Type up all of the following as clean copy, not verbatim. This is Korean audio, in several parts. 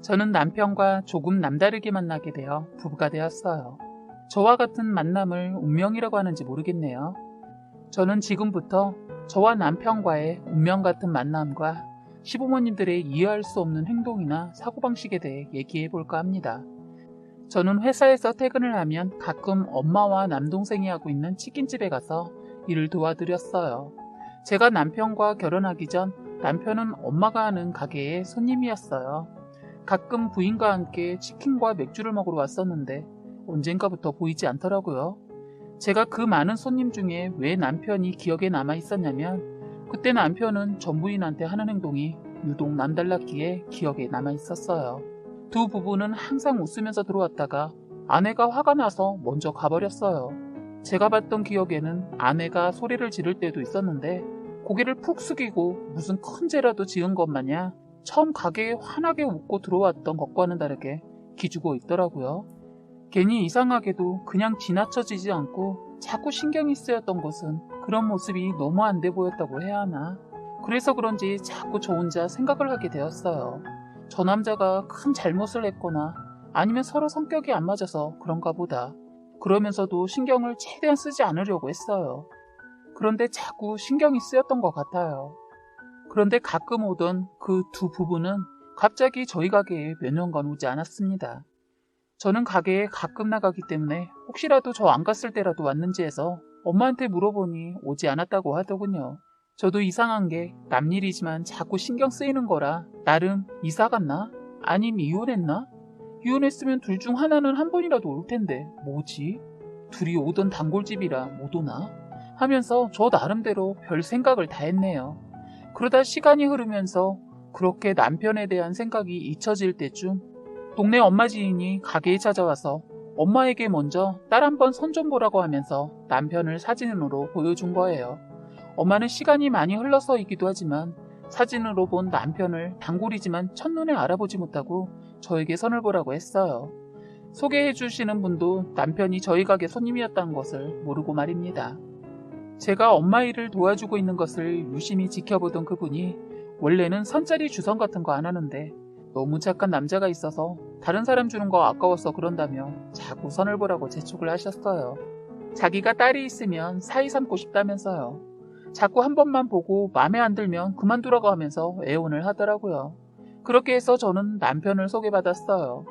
저는 남편과 조금 남다르게 만나게 되어 부부가 되었어요. 저와 같은 만남을 운명이라고 하는지 모르겠네요. 저는 지금부터 저와 남편과의 운명 같은 만남과 시부모님들의 이해할 수 없는 행동이나 사고방식에 대해 얘기해 볼까 합니다. 저는 회사에서 퇴근을 하면 가끔 엄마와 남동생이 하고 있는 치킨집에 가서 일을 도와드렸어요. 제가 남편과 결혼하기 전 남편은 엄마가 하는 가게의 손님이었어요. 가끔 부인과 함께 치킨과 맥주를 먹으러 왔었는데 언젠가부터 보이지 않더라고요. 제가 그 많은 손님 중에 왜 남편이 기억에 남아 있었냐면 그때 남편은 전 부인한테 하는 행동이 유독 남달랐기에 기억에 남아 있었어요. 두 부부는 항상 웃으면서 들어왔다가 아내가 화가 나서 먼저 가버렸어요. 제가 봤던 기억에는 아내가 소리를 지를 때도 있었는데 고개를 푹 숙이고 무슨 큰 죄라도 지은 것 마냥 처음 가게에 환하게 웃고 들어왔던 것과는 다르게 기죽어 있더라고요. 괜히 이상하게도 그냥 지나쳐지지 않고 자꾸 신경이 쓰였던 것은 그런 모습이 너무 안 돼 보였다고 해야 하나. 그래서 그런지 자꾸 저 혼자 생각을 하게 되었어요. 저 남자가 큰 잘못을 했거나 아니면 서로 성격이 안 맞아서 그런가 보다. 그러면서도 신경을 최대한 쓰지 않으려고 했어요. 그런데 자꾸 신경이 쓰였던 것 같아요. 그런데 가끔 오던 그 두 부부는 갑자기 저희 가게에 몇 년간 오지 않았습니다. 저는 가게에 가끔 나가기 때문에 혹시라도 저 안 갔을 때라도 왔는지 해서 엄마한테 물어보니 오지 않았다고 하더군요. 저도 이상한 게 남일이지만 자꾸 신경 쓰이는 거라 나름 이사 갔나? 아님 이혼했나? 이혼했으면 둘 중 하나는 한 번이라도 올 텐데 뭐지? 둘이 오던 단골집이라 못 오나? 하면서 저 나름대로 별 생각을 다 했네요. 그러다 시간이 흐르면서 그렇게 남편에 대한 생각이 잊혀질 때쯤 동네 엄마 지인이 가게에 찾아와서 엄마에게 먼저 딸 한번 손 좀 보라고 하면서 남편을 사진으로 보여준 거예요. 엄마는 시간이 많이 흘러서이기도 하지만 사진으로 본 남편을 단골이지만 첫눈에 알아보지 못하고 저에게 선을 보라고 했어요. 소개해 주시는 분도 남편이 저희 가게 손님이었다는 것을 모르고 말입니다. 제가 엄마 일을 도와주고 있는 것을 유심히 지켜보던 그분이 원래는 선짜리 주선 같은 거 안 하는데 너무 착한 남자가 있어서 다른 사람 주는 거 아까워서 그런다며 자꾸 선을 보라고 재촉을 하셨어요. 자기가 딸이 있으면 사이 삼고 싶다면서요. 자꾸 한 번만 보고 마음에 안 들면 그만두라고 하면서 애원을 하더라고요. 그렇게 해서 저는 남편을 소개받았어요.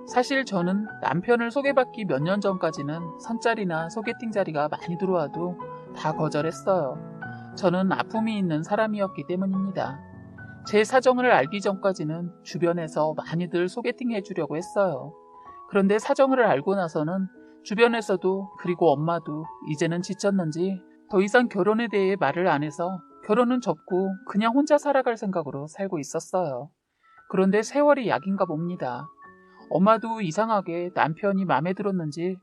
사실 저는 남편을 소개받기 몇 년 전까지는 선짜리나 소개팅 자리가 많이 들어와도 다 거절했어요. 저는 아픔이 있는 사람이었기 때문입니다. 제 사정을 알기 전까지는 주변에서 많이들 소개팅 해주려고 했어요. 그런데 사정을 알고 나서는 주변에서도 그리고 엄마도 이제는 지쳤는지 더 이상 결혼에 대해 말을 안 해서 결혼은 접고 그냥 혼자 살아갈 생각으로 살고 있었어요. 그런데 세월이 약인가 봅니다. 엄마도 이상하게 남편이 마음에 들었는지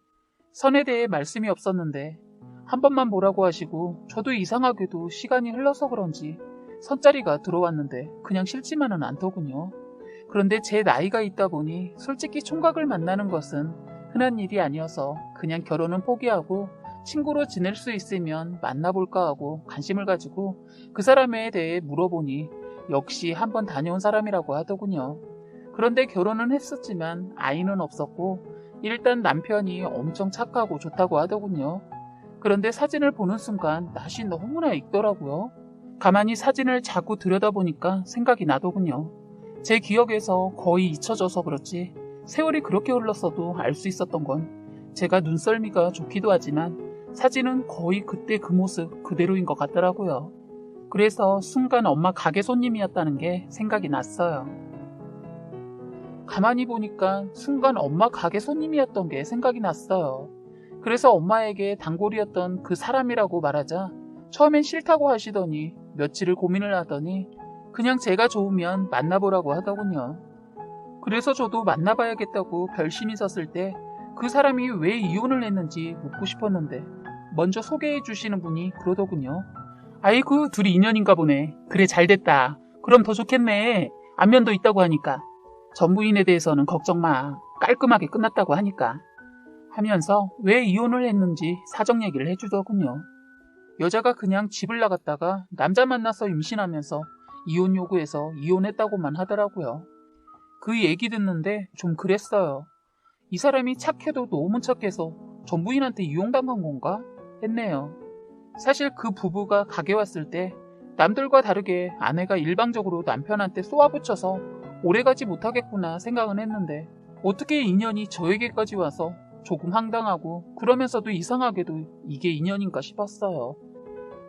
선에 대해 말씀이 없었는데 한 번만 보라고 하시고 저도 이상하게도 시간이 흘러서 그런지 선자리가 들어왔는데 그냥 싫지만은 않더군요. 그런데 제 나이가 있다 보니 솔직히 총각을 만나는 것은 흔한 일이 아니어서 그냥 결혼은 포기하고 친구로 지낼 수 있으면 만나볼까 하고 관심을 가지고 그 사람에 대해 물어보니 역시 한번 다녀온 사람이라고 하더군요. 그런데 결혼은 했었지만 아이는 없었고 일단 남편이 엄청 착하고 좋다고 하더군요. 그런데 사진을 보는 순간 낯이 너무나 익더라고요. 가만히 사진을 자꾸 들여다보니까 생각이 나더군요. 제 기억에서 거의 잊혀져서 그렇지 세월이 그렇게 흘렀어도 알 수 있었던 건 제가 눈썰미가 좋기도 하지만 사진은 거의 그때 그 모습 그대로인 것 같더라고요. 그래서 순간 엄마 가게 손님이었다는 게 생각이 났어요. 가만히 보니까 순간 엄마 가게 손님이었던 게 생각이 났어요. 그래서 엄마에게 단골이었던 그 사람이라고 말하자 처음엔 싫다고 하시더니 며칠을 고민을 하더니 그냥 제가 좋으면 만나보라고 하더군요. 그래서 저도 만나봐야겠다고 결심이 섰을 때 그 사람이 왜 이혼을 했는지 묻고 싶었는데 먼저 소개해 주시는 분이 그러더군요. 아이고 둘이 인연인가 보네. 그래 잘됐다. 그럼 더 좋겠네. 안면도 있다고 하니까. 전 부인에 대해서는 걱정 마. 깔끔하게 끝났다고 하니까. 하면서 왜 이혼을 했는지 사정 얘기를 해주더군요. 여자가 그냥 집을 나갔다가 남자 만나서 임신하면서 이혼 요구해서 이혼했다고만 하더라고요. 그 얘기 듣는데 좀 그랬어요. 이 사람이 착해도 너무 착해서 전 부인한테 이용당한 건가? 했네요. 사실 그 부부가 가게 왔을 때 남들과 다르게 아내가 일방적으로 남편한테 쏘아붙여서 오래가지 못하겠구나 생각은 했는데 어떻게 인연이 저에게까지 와서 조금 황당하고 그러면서도 이상하게도 이게 인연인가 싶었어요.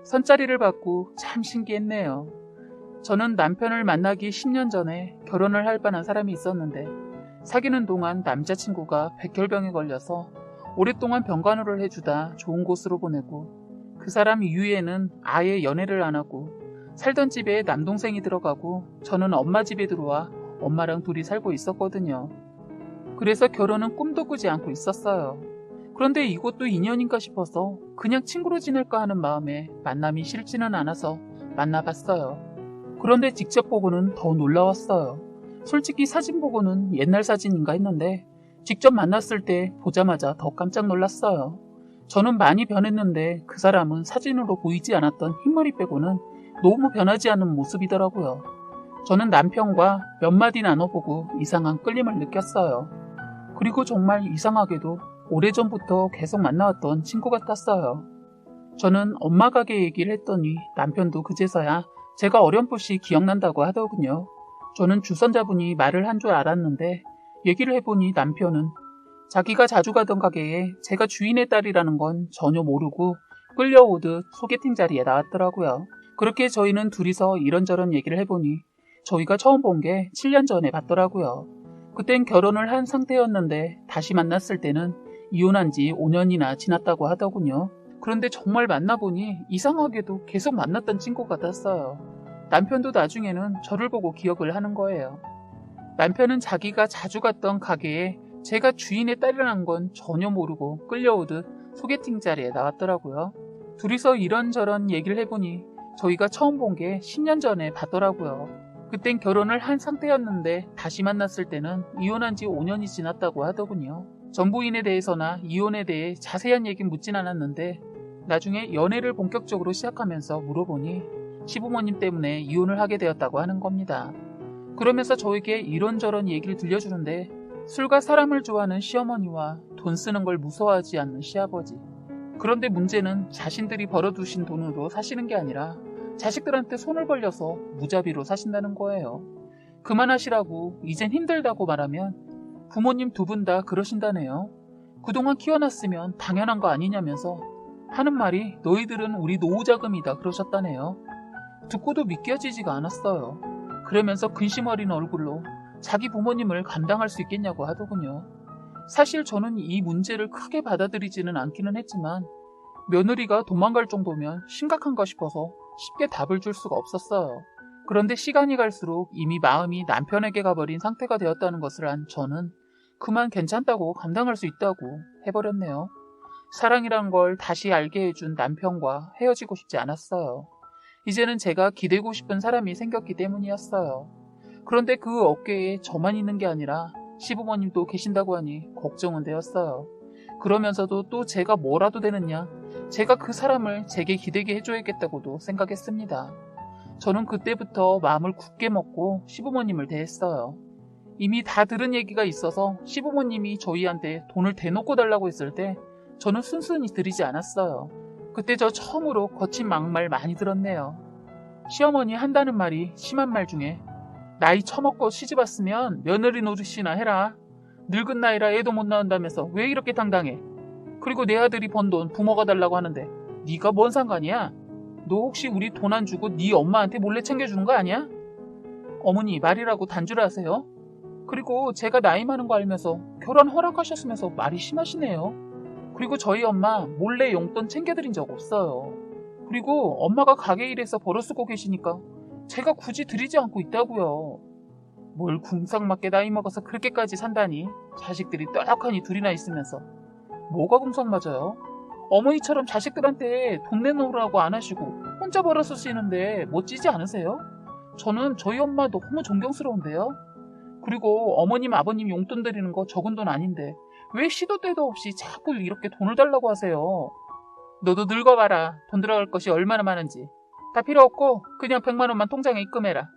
선자리를 받고 참 신기했네요. 저는 남편을 만나기 10년 전에 결혼을 할 뻔한 사람이 있었는데 사귀는 동안 남자친구가 백혈병에 걸려서 오랫동안 병간호를 해주다 좋은 곳으로 보내고 그 사람 이후에는 아예 연애를 안 하고 살던 집에 남동생이 들어가고 저는 엄마 집에 들어와 엄마랑 둘이 살고 있었거든요. 그래서 결혼은 꿈도 꾸지 않고 있었어요. 그런데 이것도 인연인가 싶어서 그냥 친구로 지낼까 하는 마음에 만남이 싫지는 않아서 만나봤어요. 그런데 직접 보고는 더 놀라웠어요. 솔직히 사진 보고는 옛날 사진인가 했는데 직접 만났을 때 보자마자 더 깜짝 놀랐어요. 저는 많이 변했는데 그 사람은 사진으로 보이지 않았던 흰머리 빼고는 너무 변하지 않은 모습이더라고요. 저는 남편과 몇 마디 나눠보고 이상한 끌림을 느꼈어요. 그리고 정말 이상하게도 오래전부터 계속 만나왔던 친구 같았어요. 저는 엄마 가게 얘기를 했더니 남편도 그제서야 제가 어렴풋이 기억난다고 하더군요. 저는 주선자분이 말을 한 줄 알았는데 얘기를 해보니 남편은 자기가 자주 가던 가게에 제가 주인의 딸이라는 건 전혀 모르고 끌려오듯 소개팅 자리에 나왔더라고요. 그렇게 저희는 둘이서 이런저런 얘기를 해보니 저희가 처음 본 게 7년 전에 봤더라고요. 그땐 결혼을 한 상태였는데 다시 만났을 때는 이혼한 지 5년이나 지났다고 하더군요. 그런데 정말 만나보니 이상하게도 계속 만났던 친구 같았어요. 남편도 나중에는 저를 보고 기억을 하는 거예요. 남편은 자기가 자주 갔던 가게에 제가 주인의 딸이라는 건 전혀 모르고 끌려오듯 소개팅 자리에 나왔더라고요. 둘이서 이런저런 얘기를 해보니 저희가 처음 본 게 10년 전에 봤더라고요. 그땐 결혼을 한 상태였는데 다시 만났을 때는 이혼한 지 5년이 지났다고 하더군요. 전 부인에 대해서나 이혼에 대해 자세한 얘기는 묻진 않았는데 나중에 연애를 본격적으로 시작하면서 물어보니 시부모님 때문에 이혼을 하게 되었다고 하는 겁니다. 그러면서 저에게 이런저런 얘기를 들려주는데 술과 사람을 좋아하는 시어머니와 돈 쓰는 걸 무서워하지 않는 시아버지. 그런데 문제는 자신들이 벌어두신 돈으로 사시는 게 아니라 자식들한테 손을 벌려서 무자비로 사신다는 거예요. 그만하시라고 이젠 힘들다고 말하면 부모님 두 분 다 그러신다네요. 그동안 키워놨으면 당연한 거 아니냐면서 하는 말이 너희들은 우리 노후자금이다 그러셨다네요. 듣고도 믿겨지지가 않았어요. 그러면서 근심 어린 얼굴로 자기 부모님을 감당할 수 있겠냐고 하더군요. 사실 저는 이 문제를 크게 받아들이지는 않기는 했지만 며느리가 도망갈 정도면 심각한가 싶어서 쉽게 답을 줄 수가 없었어요. 그런데 시간이 갈수록 이미 마음이 남편에게 가버린 상태가 되었다는 것을 안 저는 그만 괜찮다고 감당할 수 있다고 해버렸네요. 사랑이란 걸 다시 알게 해준 남편과 헤어지고 싶지 않았어요. 이제는 제가 기대고 싶은 사람이 생겼기 때문이었어요. 그런데 그 어깨에 저만 있는 게 아니라 시부모님도 계신다고 하니 걱정은 되었어요. 그러면서도 또 제가 뭐라도 되느냐, 제가 그 사람을 제게 기대게 해줘야겠다고도 생각했습니다. 저는 그때부터 마음을 굳게 먹고 시부모님을 대했어요. 이미 다 들은 얘기가 있어서 시부모님이 저희한테 돈을 대놓고 달라고 했을 때 저는 순순히 드리지 않았어요. 그때 저 처음으로 거친 막말 많이 들었네요. 시어머니 한다는 말이 심한 말 중에 나이 처먹고 시집 왔으면 며느리 노릇이나 해라. 늙은 나이라 애도 못 낳는다면서 왜 이렇게 당당해? 그리고 내 아들이 번 돈 부모가 달라고 하는데 네가 뭔 상관이야? 너 혹시 우리 돈 안 주고 네 엄마한테 몰래 챙겨주는 거 아니야? 어머니 말이라고 단주를 하세요? 그리고 제가 나이 많은 거 알면서 결혼 허락하셨으면서 말이 심하시네요. 그리고 저희 엄마 몰래 용돈 챙겨드린 적 없어요. 그리고 엄마가 가게 일해서 벌어 쓰고 계시니까 제가 굳이 드리지 않고 있다고요. 뭘 궁상맞게 나이 먹어서 그렇게까지 산다니. 자식들이 떡하니 둘이나 있으면서. 뭐가 궁상맞아요? 어머니처럼 자식들한테 돈 내놓으라고 안 하시고 혼자 벌어 쓰시는데 멋지지 않으세요? 저는 저희 엄마 너무 존경스러운데요. 그리고 어머님 아버님 용돈 드리는 거 적은 돈 아닌데 왜 시도 때도 없이 자꾸 이렇게 돈을 달라고 하세요? 너도 늙어봐라. 돈 들어갈 것이 얼마나 많은지. 다 필요 없고 그냥 100만 원만 통장에 입금해라.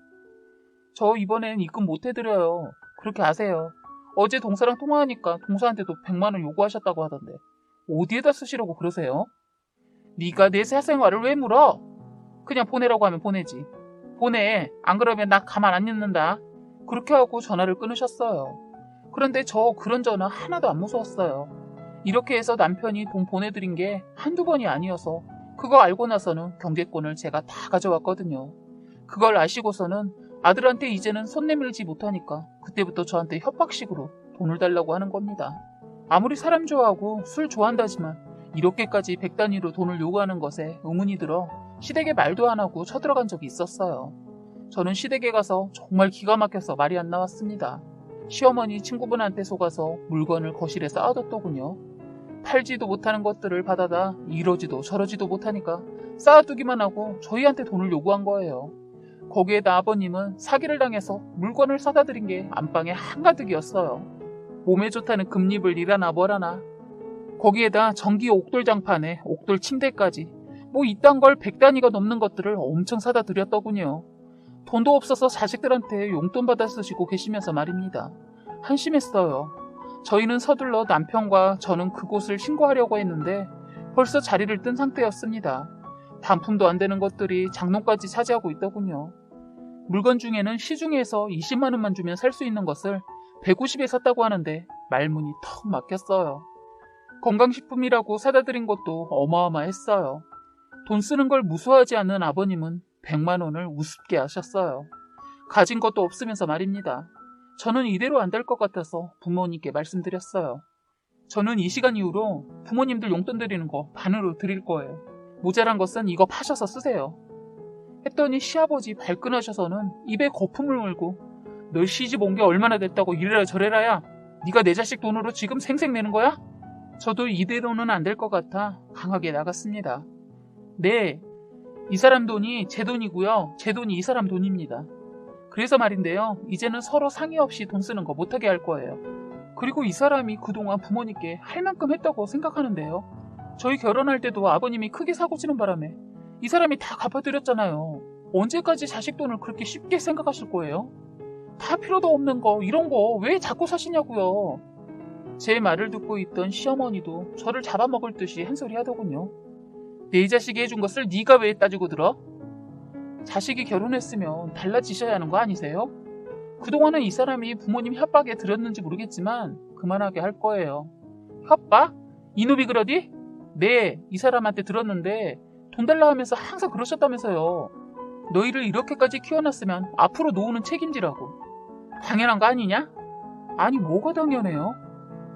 저 이번엔 입금 못 해드려요. 그렇게 아세요. 어제 동사랑 통화하니까 동사한테도 100만 원 요구하셨다고 하던데 어디에다 쓰시려고 그러세요? 네가 내 사생활을 왜 물어? 그냥 보내라고 하면 보내지. 보내. 안 그러면 나 가만 안 있는다. 그렇게 하고 전화를 끊으셨어요. 그런데 저 그런 전화 하나도 안 무서웠어요. 이렇게 해서 남편이 돈 보내드린 게 한두 번이 아니어서 그거 알고 나서는 경제권을 제가 다 가져왔거든요. 그걸 아시고서는 아들한테 이제는 손 내밀지 못하니까 그때부터 저한테 협박식으로 돈을 달라고 하는 겁니다. 아무리 사람 좋아하고 술 좋아한다지만 이렇게까지 100단위로 돈을 요구하는 것에 의문이 들어 시댁에 말도 안 하고 쳐들어간 적이 있었어요. 저는 시댁에 가서 정말 기가 막혀서 말이 안 나왔습니다. 시어머니 친구분한테 속아서 물건을 거실에 쌓아뒀더군요. 팔지도 못하는 것들을 받아다 이러지도 저러지도 못하니까 쌓아두기만 하고 저희한테 돈을 요구한 거예요. 거기에다 아버님은 사기를 당해서 물건을 사다 드린 게 안방에 한가득이었어요. 몸에 좋다는 금립을 이라나 뭐라나. 거기에다 전기 옥돌장판에 옥돌 침대까지 뭐 이딴 걸 100단위가 넘는 것들을 엄청 사다 드렸더군요. 돈도 없어서 자식들한테 용돈 받아 쓰시고 계시면서 말입니다. 한심했어요. 저희는 서둘러 남편과 저는 그곳을 신고하려고 했는데 벌써 자리를 뜬 상태였습니다. 반품도 안 되는 것들이 장롱까지 차지하고 있더군요. 물건 중에는 시중에서 20만 원만 주면 살 수 있는 것을 150에 샀다고 하는데 말문이 턱 막혔어요. 건강식품이라고 사다 드린 것도 어마어마했어요. 돈 쓰는 걸 무서워하지 않는 아버님은 100만 원을 우습게 하셨어요. 가진 것도 없으면서 말입니다. 저는 이대로 안 될 것 같아서 부모님께 말씀드렸어요. 저는 이 시간 이후로 부모님들 용돈 드리는 거 반으로 드릴 거예요. 모자란 것은 이거 파셔서 쓰세요. 했더니 시아버지 발끈하셔서는 입에 거품을 물고 널 시집 온 게 얼마나 됐다고 이래라 저래라야. 네가 내 자식 돈으로 지금 생색 내는 거야? 저도 이대로는 안 될 것 같아 강하게 나갔습니다. 네, 이 사람 돈이 제 돈이고요. 제 돈이 이 사람 돈입니다. 그래서 말인데요. 이제는 서로 상의 없이 돈 쓰는 거 못하게 할 거예요. 그리고 이 사람이 그동안 부모님께 할 만큼 했다고 생각하는데요. 저희 결혼할 때도 아버님이 크게 사고 치는 바람에 이 사람이 다 갚아드렸잖아요. 언제까지 자식 돈을 그렇게 쉽게 생각하실 거예요? 다 필요도 없는 거 이런 거 왜 자꾸 사시냐고요. 제 말을 듣고 있던 시어머니도 저를 잡아먹을 듯이 한 소리 하더군요. 내 자식이 해준 것을 네가 왜 따지고 들어? 자식이 결혼했으면 달라지셔야 하는 거 아니세요? 그동안은 이 사람이 부모님 협박에 들었는지 모르겠지만 그만하게 할 거예요. 협박? 이놈이 그러디? 네, 이 사람한테 들었는데 돈 달라 하면서 항상 그러셨다면서요. 너희를 이렇게까지 키워놨으면 앞으로 노후는 책임지라고. 당연한 거 아니냐? 아니 뭐가 당연해요?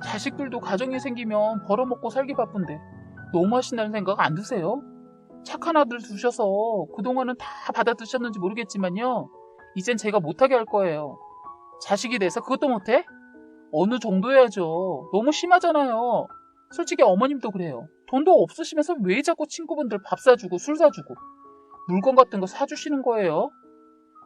자식들도 가정이 생기면 벌어먹고 살기 바쁜데 너무 하신다는 생각 안 드세요? 착한 아들 두셔서 그동안은 다 받아드셨는지 모르겠지만요. 이젠 제가 못하게 할 거예요. 자식이 돼서 그것도 못해? 어느 정도 해야죠. 너무 심하잖아요. 솔직히 어머님도 그래요. 돈도 없으시면서 왜 자꾸 친구분들 밥 사주고 술 사주고 물건 같은 거 사주시는 거예요?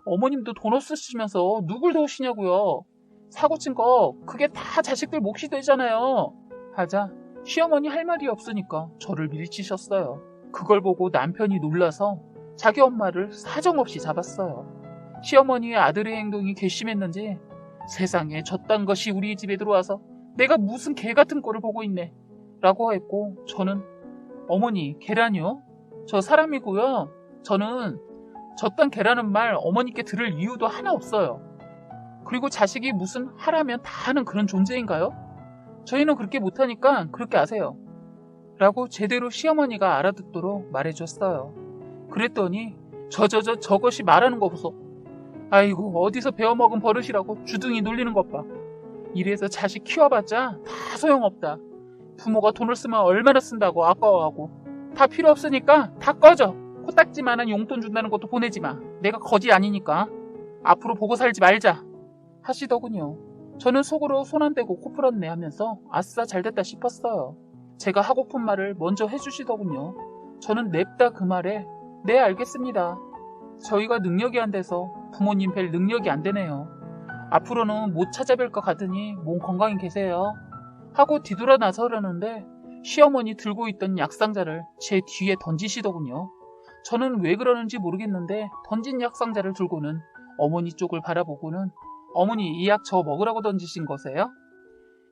어머님도 돈 없으시면서 누굴 도우시냐고요. 사고친 거 그게 다 자식들 몫이 되잖아요. 하자 시어머니 할 말이 없으니까 저를 밀치셨어요. 그걸 보고 남편이 놀라서 자기 엄마를 사정없이 잡았어요. 시어머니의 아들의 행동이 괘씸했는지 세상에 저딴 것이 우리 집에 들어와서 내가 무슨 개 같은 꼴을 보고 있네 라고 했고 저는 어머니 계란이요? 저 사람이고요. 저는 저딴 개라는 말 어머니께 들을 이유도 하나 없어요. 그리고 자식이 무슨 하라면 다 하는 그런 존재인가요? 저희는 그렇게 못하니까 그렇게 아세요. 라고 제대로 시어머니가 알아듣도록 말해줬어요. 그랬더니 저것이 말하는 거 보소. 아이고 어디서 배워먹은 버릇이라고 주둥이 놀리는 것 봐. 이래서 자식 키워봤자 다 소용없다. 부모가 돈을 쓰면 얼마나 쓴다고 아까워하고 다 필요 없으니까 다 꺼져. 코딱지만한 용돈 준다는 것도 보내지 마. 내가 거지 아니니까. 앞으로 보고 살지 말자 하시더군요. 저는 속으로 손 안 대고 코 풀었네 하면서 아싸 잘됐다 싶었어요. 제가 하고픈 말을 먼저 해주시더군요. 저는 냅다 그 말에 네 알겠습니다. 저희가 능력이 안 돼서 부모님 뵐 능력이 안 되네요. 앞으로는 못 찾아뵐 것 같으니 몸 건강히 계세요. 하고 뒤돌아 나서려는데 시어머니 들고 있던 약상자를 제 뒤에 던지시더군요. 저는 왜 그러는지 모르겠는데 던진 약상자를 들고는 어머니 쪽을 바라보고는 어머니 이 약 저 먹으라고 던지신 거세요?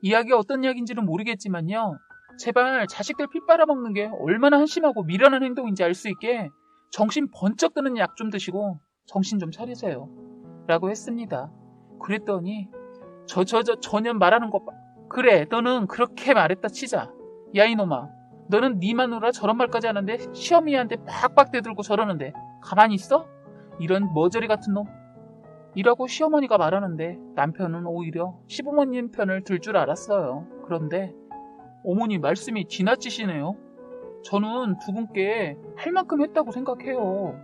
이 약이 어떤 약인지는 모르겠지만요. 제발 자식들 피 빨아먹는 게 얼마나 한심하고 미련한 행동인지 알 수 있게 정신 번쩍 드는 약 좀 드시고 정신 좀 차리세요. 라고 했습니다. 그랬더니 저년 말하는 거 봐. 그래 너는 그렇게 말했다 치자. 야 이놈아 너는 네 마누라 저런 말까지 하는데 시어미한테 팍팍 대들고 저러는데 가만히 있어? 이런 머저리 같은 놈. 이라고 시어머니가 말하는데 남편은 오히려 시부모님 편을 들 줄 알았어요. 그런데 어머니 말씀이 지나치시네요. 저는 두 분께 할 만큼 했다고 생각해요.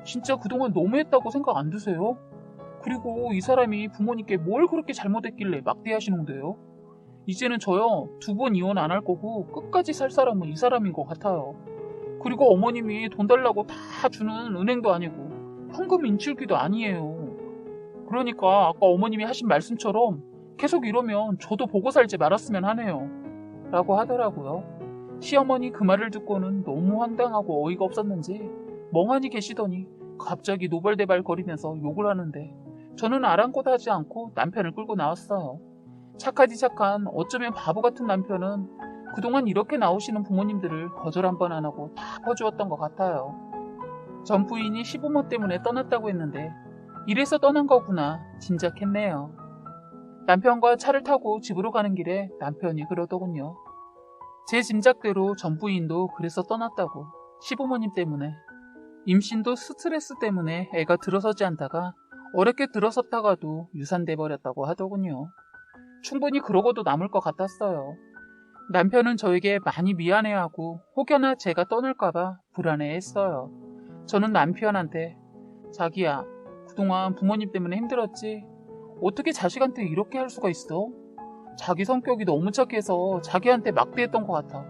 진짜 그동안 너무했다고 생각 안 드세요? 그리고 이 사람이 부모님께 뭘 그렇게 잘못했길래 막대하시는데요? 이제는 저요 2번 이혼 안 할 거고 끝까지 살 사람은 이 사람인 것 같아요. 그리고 어머님이 돈 달라고 다 주는 은행도 아니고 현금 인출기도 아니에요. 그러니까 아까 어머님이 하신 말씀처럼 계속 이러면 저도 보고 살지 말았으면 하네요. 라고 하더라고요. 시어머니 그 말을 듣고는 너무 황당하고 어이가 없었는지 멍하니 계시더니 갑자기 노발대발 거리면서 욕을 하는데 저는 아랑곳하지 않고 남편을 끌고 나왔어요. 착하디 착한 어쩌면 바보 같은 남편은 그동안 이렇게 나오시는 부모님들을 거절 한 번 안 하고 다 퍼주었던 것 같아요. 전 부인이 시부모 때문에 떠났다고 했는데 이래서 떠난 거구나 짐작했네요. 남편과 차를 타고 집으로 가는 길에 남편이 그러더군요. 제 짐작대로 전 부인도 그래서 떠났다고. 시부모님 때문에. 임신도 스트레스 때문에 애가 들어서지 않다가 어렵게 들어섰다가도 유산돼 버렸다고 하더군요. 충분히 그러고도 남을 것 같았어요. 남편은 저에게 많이 미안해하고 혹여나 제가 떠날까봐 불안해했어요. 저는 남편한테 자기야 그동안 부모님 때문에 힘들었지? 어떻게 자식한테 이렇게 할 수가 있어? 자기 성격이 너무 착해서 자기한테 막대했던 것 같아.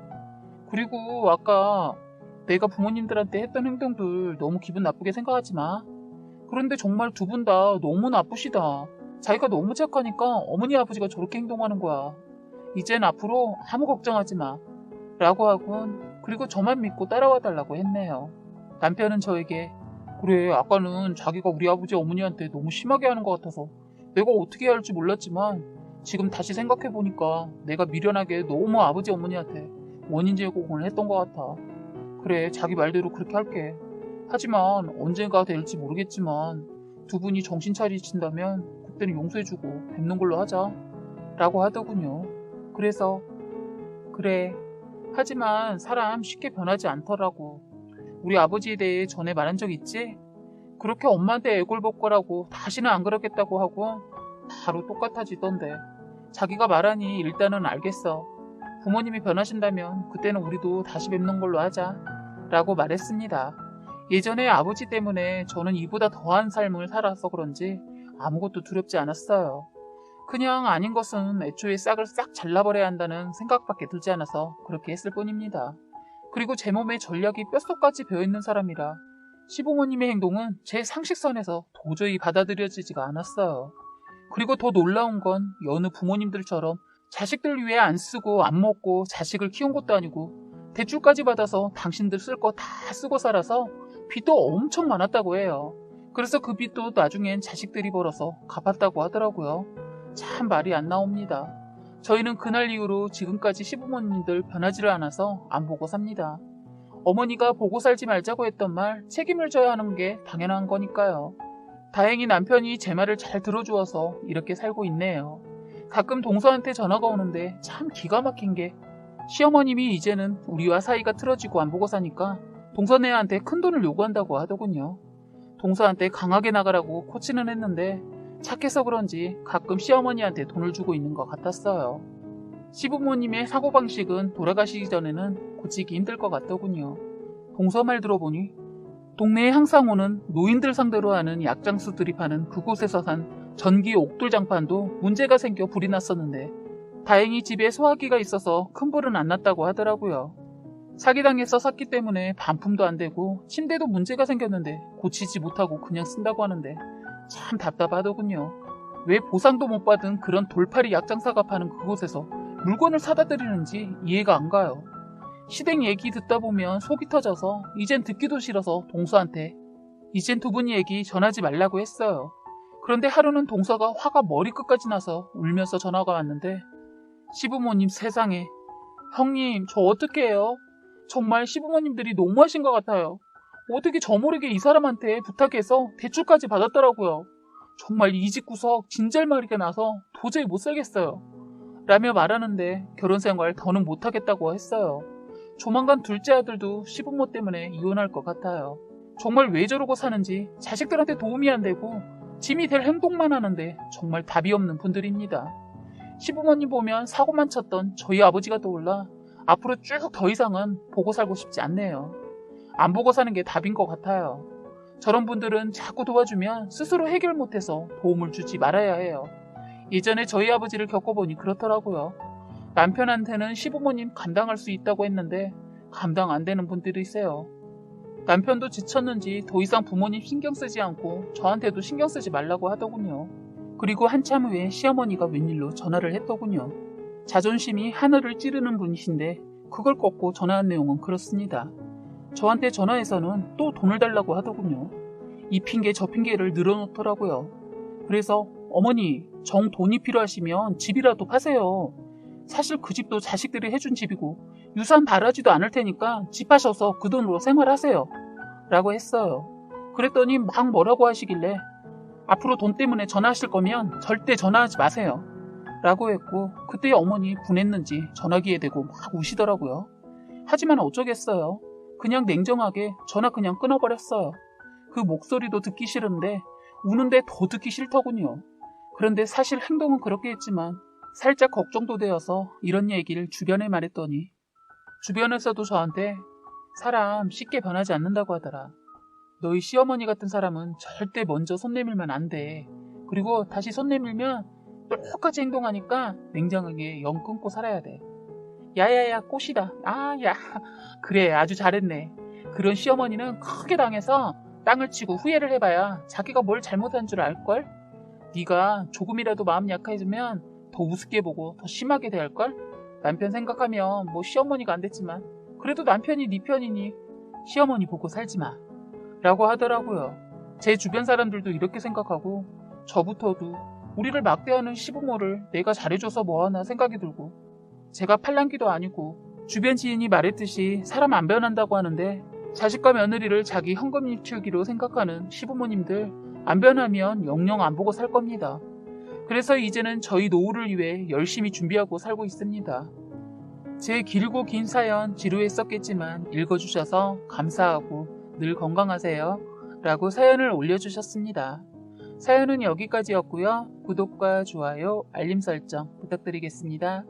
그리고 아까 내가 부모님들한테 했던 행동들 너무 기분 나쁘게 생각하지 마. 그런데 정말 두 분 다 너무 나쁘시다. 자기가 너무 착하니까 어머니 아버지가 저렇게 행동하는 거야. 이젠 앞으로 아무 걱정하지 마. 라고 하곤 그리고 저만 믿고 따라와 달라고 했네요. 남편은 저에게 그래 아까는 자기가 우리 아버지 어머니한테 너무 심하게 하는 것 같아서 내가 어떻게 해야 할지 몰랐지만 지금 다시 생각해보니까 내가 미련하게 너무 아버지 어머니한테 원인 제공을 했던 것 같아. 그래 자기 말대로 그렇게 할게. 하지만 언젠가 될지 모르겠지만 두 분이 정신 차리신다면 그때는 용서해주고 뵙는 걸로 하자 라고 하더군요. 그래서 그래 하지만 사람 쉽게 변하지 않더라고. 우리 아버지에 대해 전에 말한 적 있지? 그렇게 엄마한테 애골볼 거라고 다시는 안 그러겠다고 하고 바로 똑같아지던데. 자기가 말하니 일단은 알겠어. 부모님이 변하신다면 그때는 우리도 다시 뵙는 걸로 하자 라고 말했습니다. 예전에 아버지 때문에 저는 이보다 더한 삶을 살아서 그런지 아무것도 두렵지 않았어요. 그냥 아닌 것은 애초에 싹을 싹 잘라버려야 한다는 생각밖에 들지 않아서 그렇게 했을 뿐입니다. 그리고 제 몸에 전략이 뼛속까지 배어있는 사람이라 시부모님의 행동은 제 상식선에서 도저히 받아들여지지가 않았어요. 그리고 더 놀라운 건 여느 부모님들처럼 자식들 위해 안 쓰고 안 먹고 자식을 키운 것도 아니고 대출까지 받아서 당신들 쓸 거 다 쓰고 살아서 빚도 엄청 많았다고 해요. 그래서 그 빚도 나중엔 자식들이 벌어서 갚았다고 하더라고요. 참 말이 안 나옵니다. 저희는 그날 이후로 지금까지 시부모님들 변하지를 않아서 안 보고 삽니다. 어머니가 보고 살지 말자고 했던 말 책임을 져야 하는 게 당연한 거니까요. 다행히 남편이 제 말을 잘 들어주어서 이렇게 살고 있네요. 가끔 동서한테 전화가 오는데 참 기가 막힌 게 시어머님이 이제는 우리와 사이가 틀어지고 안 보고 사니까 동서네한테 큰돈을 요구한다고 하더군요. 동서한테 강하게 나가라고 코치는 했는데 착해서 그런지 가끔 시어머니한테 돈을 주고 있는 것 같았어요. 시부모님의 사고방식은 돌아가시기 전에는 고치기 힘들 것 같더군요. 동서 말 들어보니 동네에 항상 오는 노인들 상대로 하는 약장수들이 파는 그곳에서 산 전기 옥돌장판도 문제가 생겨 불이 났었는데 다행히 집에 소화기가 있어서 큰 불은 안 났다고 하더라고요. 사기당해서 샀기 때문에 반품도 안 되고 침대도 문제가 생겼는데 고치지 못하고 그냥 쓴다고 하는데 참 답답하더군요. 왜 보상도 못 받은 그런 돌팔이 약장사가 파는 그곳에서 물건을 사다 드리는지 이해가 안 가요. 시댁 얘기 듣다 보면 속이 터져서 이젠 듣기도 싫어서 동서한테 이젠 두 분 얘기 전하지 말라고 했어요. 그런데 하루는 동서가 화가 머리끝까지 나서 울면서 전화가 왔는데 시부모님 세상에 형님 저 어떻게 해요? 정말 시부모님들이 너무하신 것 같아요. 어떻게 저 모르게 이 사람한테 부탁해서 대출까지 받았더라고요. 정말 이 집 구석 진절머리가 나서 도저히 못 살겠어요. 라며 말하는데 결혼생활 더는 못하겠다고 했어요. 조만간 둘째 아들도 시부모 때문에 이혼할 것 같아요. 정말 왜 저러고 사는지 자식들한테 도움이 안 되고 짐이 될 행동만 하는데 정말 답이 없는 분들입니다. 시부모님 보면 사고만 쳤던 저희 아버지가 떠올라 앞으로 쭉 더 이상은 보고 살고 싶지 않네요. 안 보고 사는 게 답인 것 같아요. 저런 분들은 자꾸 도와주면 스스로 해결 못해서 도움을 주지 말아야 해요. 예전에 저희 아버지를 겪어보니 그렇더라고요. 남편한테는 시부모님 감당할 수 있다고 했는데 감당 안 되는 분들이세요. 남편도 지쳤는지 더 이상 부모님 신경 쓰지 않고 저한테도 신경 쓰지 말라고 하더군요. 그리고 한참 후에 시어머니가 웬일로 전화를 했더군요. 자존심이 하늘을 찌르는 분이신데 그걸 꺾고 전화한 내용은 그렇습니다. 저한테 전화해서는 또 돈을 달라고 하더군요. 이 핑계 저 핑계를 늘어놓더라고요. 그래서 어머니 정 돈이 필요하시면 집이라도 파세요. 사실 그 집도 자식들이 해준 집이고 유산 바라지도 않을 테니까 집 하셔서 그 돈으로 생활하세요. 라고 했어요. 그랬더니 막 뭐라고 하시길래 앞으로 돈 때문에 전화하실 거면 절대 전화하지 마세요. 라고 했고 그때 어머니 분했는지 전화기에 대고 막 우시더라고요. 하지만 어쩌겠어요. 그냥 냉정하게 전화 그냥 끊어버렸어요. 그 목소리도 듣기 싫은데 우는데 더 듣기 싫더군요. 그런데 사실 행동은 그렇게 했지만 살짝 걱정도 되어서 이런 얘기를 주변에 말했더니 주변에서도 저한테 사람 쉽게 변하지 않는다고 하더라. 너희 시어머니 같은 사람은 절대 먼저 손 내밀면 안 돼. 그리고 다시 손 내밀면 똑같이 행동하니까 냉정하게 영 끊고 살아야 돼. 야야야 꽃이다. 야 그래 아주 잘했네. 그런 시어머니는 크게 당해서 땅을 치고 후회를 해봐야 자기가 뭘 잘못한 줄 알걸? 네가 조금이라도 마음 약해지면 더 우습게 보고 더 심하게 대할걸? 남편 생각하면 뭐 시어머니가 안 됐지만 그래도 남편이 네 편이니 시어머니 보고 살지마 라고 하더라고요. 제 주변 사람들도 이렇게 생각하고 저부터도 우리를 막대하는 시부모를 내가 잘해줘서 뭐하나 생각이 들고 제가 팔랑귀도 아니고 주변 지인이 말했듯이 사람 안 변한다고 하는데 자식과 며느리를 자기 현금 일치우기로 생각하는 시부모님들 안 변하면 영영 안 보고 살 겁니다. 그래서 이제는 저희 노후를 위해 열심히 준비하고 살고 있습니다. 제 길고 긴 사연 지루했었겠지만 읽어주셔서 감사하고 늘 건강하세요 라고 사연을 올려주셨습니다. 사연은 여기까지였고요. 구독과 좋아요, 알림 설정 부탁드리겠습니다.